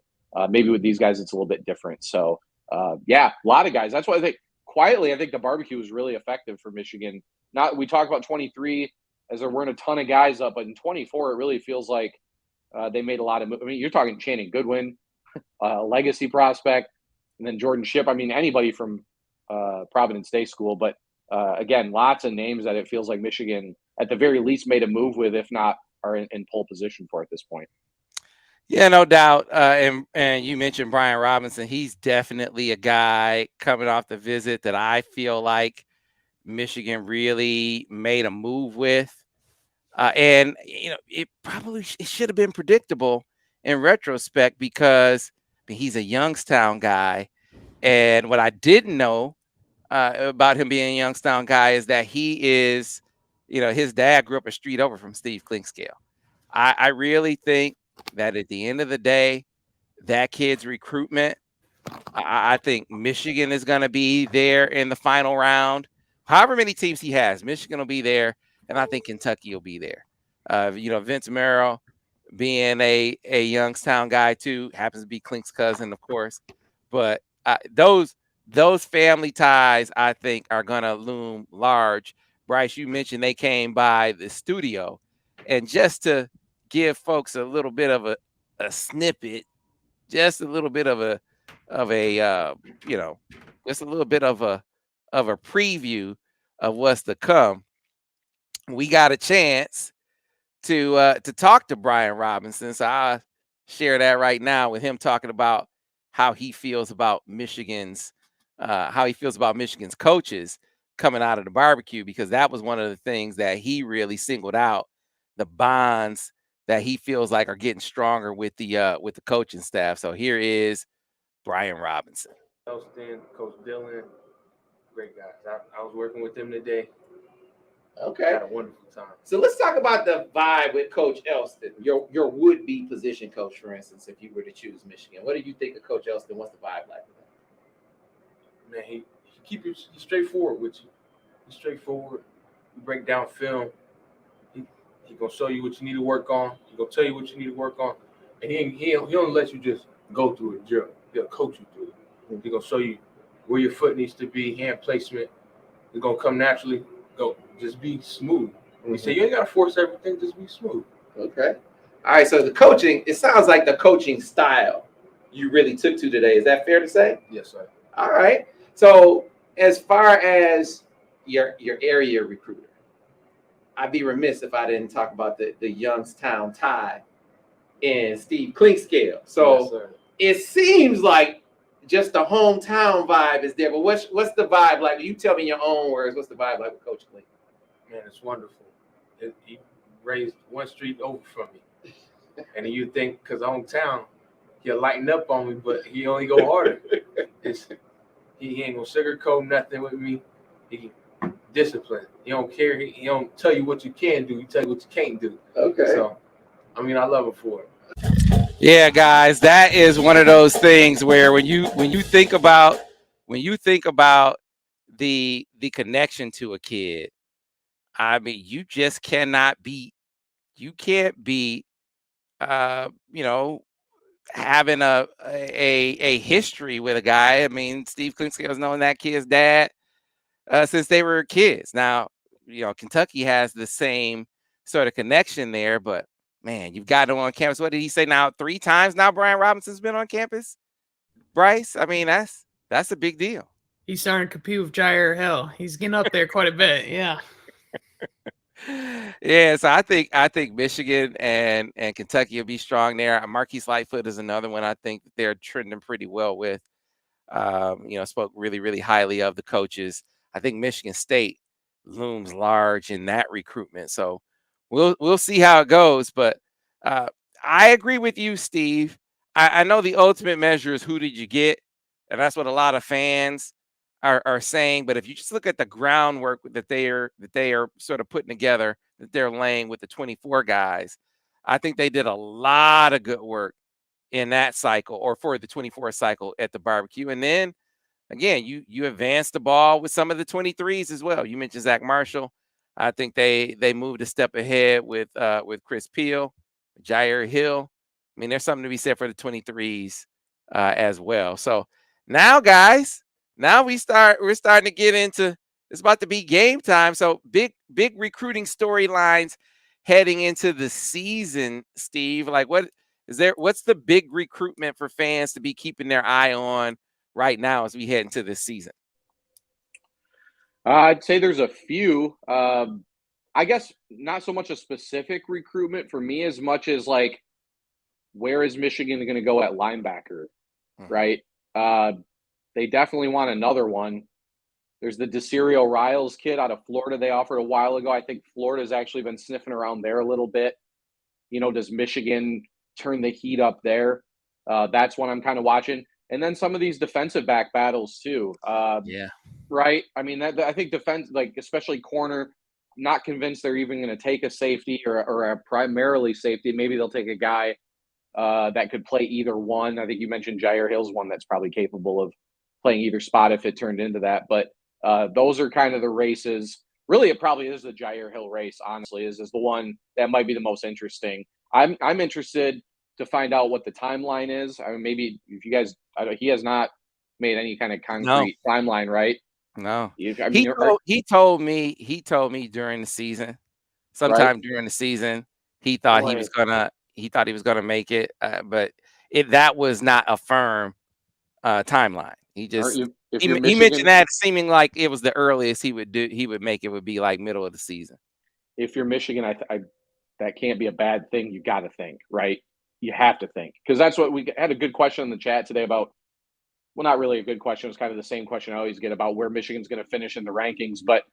Speaker 2: maybe with these guys, it's a little bit different. So yeah, a lot of guys. That's why I think quietly, I think the barbecue was really effective for Michigan. We talk about 23 as there weren't a ton of guys up, but in 24, it really feels like they made a lot of. I mean, you're talking Channing Goodwin, legacy prospect, and then Jordan Shipp. I mean, anybody from Providence Day School, but again, lots of names that it feels like Michigan, at the very least, made a move with, if not are in pole position for at this point.
Speaker 1: Yeah, no doubt. And you mentioned Brian Robinson. He's definitely a guy coming off the visit that I feel like Michigan really made a move with. And it should have been predictable in retrospect because he's a Youngstown guy. And what I didn't know about him being a Youngstown guy is that he is, his dad grew up a street over from Steve Clinkscale. I really think that at the end of the day, that kid's recruitment, I think Michigan is going to be there in the final round. However many teams he has, Michigan will be there, and I think Kentucky will be there. Vince Merrill being a Youngstown guy too, happens to be Clink's cousin, of course. But those family ties, I think, are going to loom large. Bryce, you mentioned they came by the studio, and just to give folks a little bit of a snippet, just a little bit of a just a little bit of a preview of what's to come. We got a chance to talk to Brian Robinson, so I share that right now with him talking about how he feels about Michigan's coaches coming out of the barbecue, because that was one of the things that he really singled out, the bonds that he feels like are getting stronger with the coaching staff. So here is Brian Robinson.
Speaker 4: Elston, Coach Dillon, great guys. I was working with them today.
Speaker 5: Okay.
Speaker 4: Had a wonderful time.
Speaker 5: So let's talk about the vibe with Coach Elston, your would-be position coach, for instance, if you were to choose Michigan. What do you think of Coach Elston? What's the vibe like with him?
Speaker 4: Man, he keep you straightforward with you. He's straightforward. You break down film. He gonna show you what you need to work on. He gonna tell you what you need to work on, and he don't let you just go through it. He'll coach you through it. He gonna show you where your foot needs to be, hand placement. It's gonna come naturally. Go, just be smooth. When we say you ain't gotta force everything, just be smooth.
Speaker 5: Okay. All right. So the coaching, it sounds like the coaching style you really took to today. Is that fair to say?
Speaker 4: Yes, sir.
Speaker 5: All right. So as far as your area recruiter, I'd be remiss if I didn't talk about the Youngstown tie and Steve Clinkscale. So yes, it seems like just the hometown vibe is there. But what's the vibe like? You tell me in your own words. What's the vibe like with Coach Klink?
Speaker 4: Man, it's wonderful. He raised one street over from me, and you think because hometown, he'll lighten up on me, but he only go harder. He ain't gonna sugarcoat nothing with me. He disciplined. He don't care. He don't tell you what you can do. He tell you what you can't do.
Speaker 5: Okay.
Speaker 4: So, I mean, I love him for it.
Speaker 1: Yeah, guys, that is one of those things where when you think about the connection to a kid, I mean, you just cannot beat. You can't beat. Having a history with a guy. I mean, Steve Clinkscale has known that kid's dad since they were kids. Now, Kentucky has the same sort of connection there, but man, you've got him on campus. What did he say now? 3 times now Brian Robinson's been on campus? Bryce, I mean, that's a big deal.
Speaker 3: He's starting to compete with Jyaire Hill. He's getting up there quite a bit. Yeah.
Speaker 1: Yeah, so I think Michigan and Kentucky will be strong there. Marquise Lightfoot is another one I think that they're trending pretty well with. Spoke really, really highly of the coaches. I think Michigan State looms large in that recruitment. So we'll see how it goes. But I agree with you, Steve. I know the ultimate measure is who did you get, and that's what a lot of fans are saying. But if you just look at the groundwork that they are sort of putting together, that they're laying with the 24 guys, I think they did a lot of good work in that cycle, or for the 24 cycle at the barbecue. And then again, you advance the ball with some of the 23s as well. You mentioned Zack Marshall. I think they moved a step ahead with Chris Peal, Jyaire Hill. I mean, there's something to be said for the 23s as well. So now, guys, now we're starting to get into, it's about to be game time. So big recruiting storylines heading into the season, Steve. Like, what's the big recruitment for fans to be keeping their eye on right now as we head into this season?
Speaker 2: I'd say there's a few. I guess not so much a specific recruitment for me as much as like, where is Michigan going to go at linebacker, right? They definitely want another one. There's the Desirio Riles kid out of Florida they offered a while ago. I think Florida's actually been sniffing around there a little bit. You know, does Michigan turn the heat up there? That's one I'm kind of watching. And then some of these defensive back battles too.
Speaker 1: Yeah.
Speaker 2: Right. I mean, I think defense, like especially corner, I'm not convinced they're even going to take a safety or a primarily safety. Maybe they'll take a guy that could play either one. I think you mentioned Jyaire Hill's one that's probably capable of playing either spot if it turned into that. But those are kind of the races. Really, it probably is the Jair Hill race, honestly, is the one that might be the most interesting. I'm interested to find out what the timeline is. I mean, maybe if you guys, he has not made any kind of concrete timeline, right?
Speaker 1: No.
Speaker 2: I mean,
Speaker 1: he told me during the season, sometime during the season, he thought he was gonna make it, but that was not a firm timeline. He just he mentioned that seeming like it was the earliest he would make it would be like middle of the season.
Speaker 2: If you're Michigan, that can't be a bad thing. You got to think, right? You have to think, because that's what we had a good question in the chat today about. Well, not really a good question. It was kind of the same question I always get about where Michigan's going to finish in the rankings. But,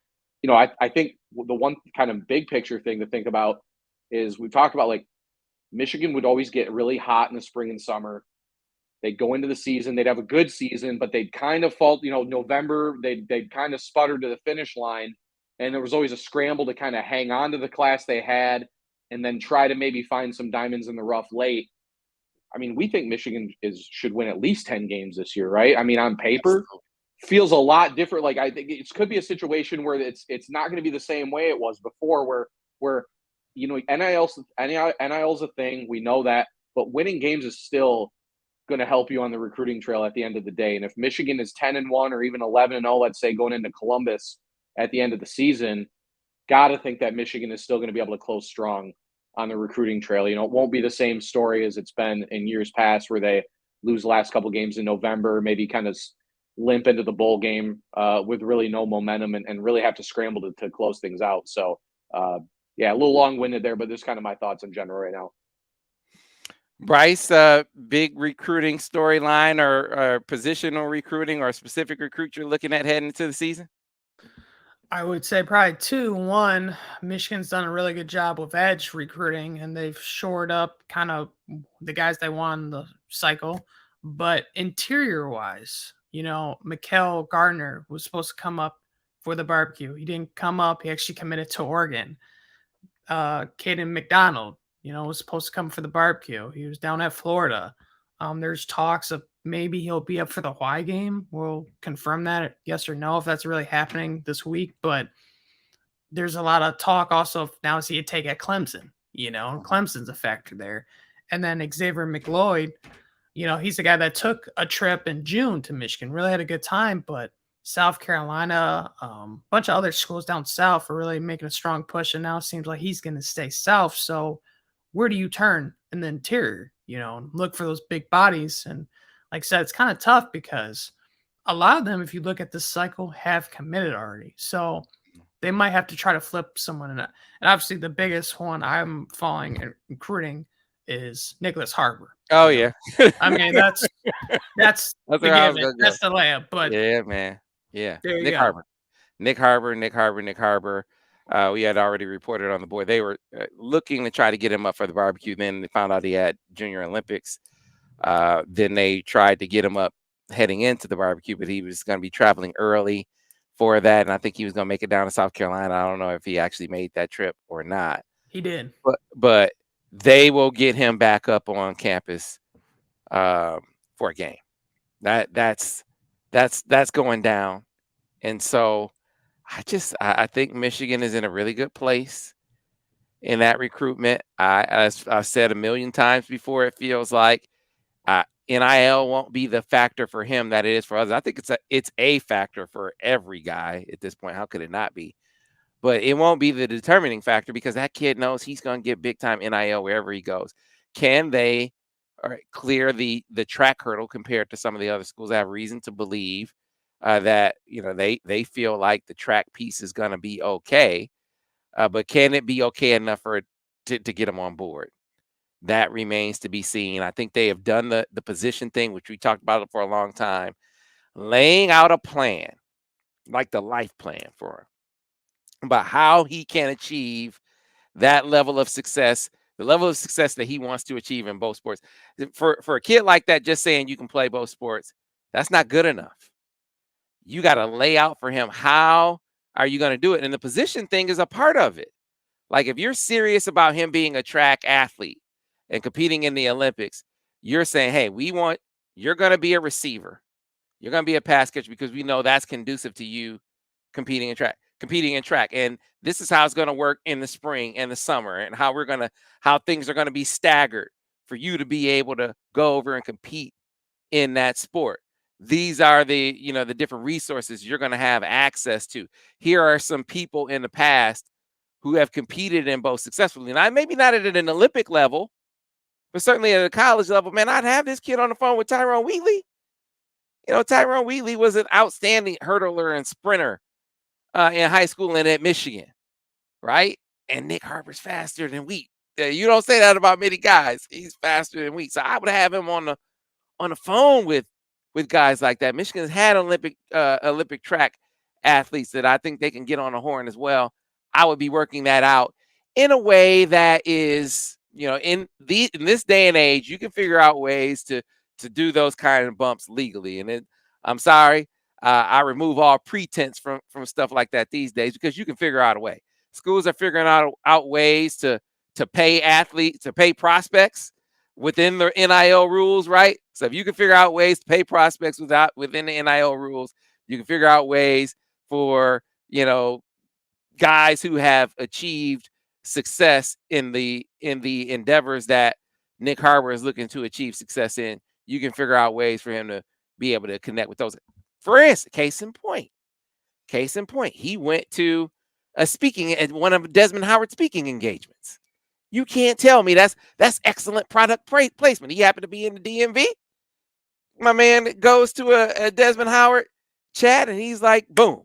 Speaker 2: you know, I think the one kind of big picture thing to think about is we talked about like Michigan would always get really hot in the spring and summer. They'd go into the season, they'd have a good season, but they'd kind of fall, you know, November, they'd kind of sputter to the finish line. And there was always a scramble to kind of hang on to the class they had and then try to maybe find some diamonds in the rough late. I mean, we think Michigan should win at least 10 games this year, right? I mean, on paper, feels a lot different. Like, I think it could be a situation where it's not going to be the same way it was before, where you know, NIL's a thing. We know that, but winning games is still going to help you on the recruiting trail at the end of the day. And if Michigan is 10-1 or even 11-0, let's say going into Columbus at the end of the season, got to think that Michigan is still going to be able to close strong on the recruiting trail. You know, it won't be the same story as it's been in years past where they lose the last couple games in November, maybe kind of limp into the bowl game with really no momentum and really have to scramble to close things out. So, yeah, a little long-winded there, but this is kind of my thoughts in general right now.
Speaker 1: Bryce, big recruiting storyline or positional recruiting or specific recruit you're looking at heading into the season?
Speaker 3: I would say probably 2. 1, Michigan's done a really good job with edge recruiting, and they've shored up kind of the guys they want in the cycle. But interior-wise, you know, Mikael Gardner was supposed to come up for the barbecue. He didn't come up. He actually committed to Oregon. Caden McDonald, you know, was supposed to come for the barbecue. He was down at Florida. There's talks of maybe he'll be up for the Hawaii game. We'll confirm that, yes or no, if that's really happening this week. But there's a lot of talk also of now is he a take at Clemson, you know, Clemson's a factor there. And then Xavier McLeod, you know, he's the guy that took a trip in June to Michigan, really had a good time, but South Carolina, a bunch of other schools down south are really making a strong push, and now it seems like he's going to stay south. So where do you turn in the interior, you know, and look for those big bodies? And like I said, it's kind of tough because a lot of them, if you look at this cycle, have committed already. So they might have to try to flip someone in it. And obviously the biggest one I'm following and recruiting is Nicholas Harbor.
Speaker 1: Oh, yeah.
Speaker 3: I mean, that's the layup. But
Speaker 1: yeah, man. Yeah.
Speaker 3: There you
Speaker 1: Nick
Speaker 3: go.
Speaker 1: Harbor. We had already reported on the board. They were looking to try to get him up for the barbecue. Then they found out he had Junior Olympics. Then they tried to get him up heading into the barbecue, but he was going to be traveling early for that. And I think he was going to make it down to South Carolina. I don't know if he actually made that trip or not.
Speaker 3: He did.
Speaker 1: But they will get him back up on campus for a game. That's that's going down. And so I think Michigan is in a really good place in that recruitment. As I've said a million times before, it feels like NIL won't be the factor for him that it is for others. I think it's a factor for every guy at this point. How could it not be? But it won't be the determining factor because that kid knows he's going to get big time NIL wherever he goes. Can they clear the track hurdle compared to some of the other schools? I have reason to believe that they feel like the track piece is going to be okay. But can it be okay enough for it to get them on board? That remains to be seen. I think they have done the position thing, which we talked about it for a long time, laying out a plan, like the life plan for him, about how he can achieve that level of success, the level of success that he wants to achieve in both sports. For a kid like that, just saying you can play both sports, that's not good enough. You got to lay out for him how are you going to do it, and the position thing is a part of it. Like if you're serious about him being a track athlete and competing in the Olympics, you're saying, hey, you're going to be a receiver. You're going to be a pass catcher because we know that's conducive to you competing in track. And this is how it's going to work in the spring and the summer and how things are going to be staggered for you to be able to go over and compete in that sport. These are the different resources you're going to have access to. Here are some people in the past who have competed in both successfully. Now, maybe not at an Olympic level, but certainly at a college level. Man, I'd have this kid on the phone with Tyrone Wheatley. Tyrone Wheatley was an outstanding hurdler and sprinter in high school and at Michigan, right? And Nick Harper's faster than Wheat. You don't say that about many guys. He's faster than Wheat. So I would have him on the phone with guys like that. Michigan's had Olympic track athletes that I think they can get on the horn as well. I would be working that out in a way that is, in this day and age, you can figure out ways to do those kind of bumps legally. And I'm sorry, I remove all pretense from stuff like that these days because you can figure out a way. Schools are figuring out ways to pay athletes, to pay prospects within the NIL rules, right? So if you can figure out ways to pay prospects within the NIL rules, you can figure out ways for, guys who have achieved success in the endeavors that Nick Harper is looking to achieve success in. You can figure out ways for him to be able to connect with those. For instance, case in point, he went to a speaking at one of Desmond Howard's speaking engagements. You can't tell me that's excellent product placement. He happened to be in the DMV. My man goes to a Desmond Howard chat and he's like, boom.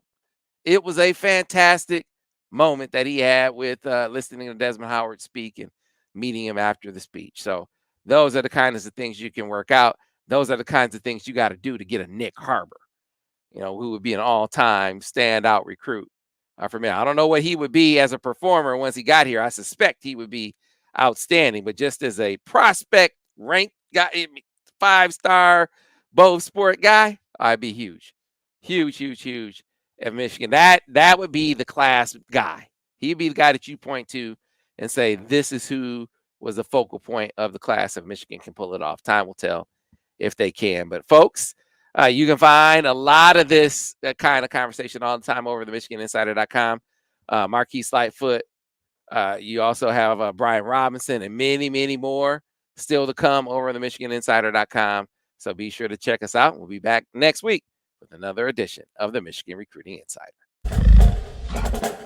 Speaker 1: It was a fantastic moment that he had with listening to Desmond Howard speak and meeting him after the speech. So those are the kinds of things you can work out. Those are the kinds of things you got to do to get a Nick Harper, who would be an all-time standout recruit for me. I don't know what he would be as a performer once he got here. I suspect he would be outstanding, but just as a prospect ranked guy, 5-star both sport guy, I'd be huge at Michigan. That would be the class guy. He'd be the guy that you point to and say, this is who was the focal point of the class of Michigan, can pull it off. Time will tell if they can. But folks, you can find a lot of this kind of conversation all the time over the MichiganInsider.com. Marquise Lightfoot. You also have Brian Robinson and many, many more still to come over the MichiganInsider.com. So be sure to check us out. We'll be back next week with another edition of the Michigan Recruiting Insider.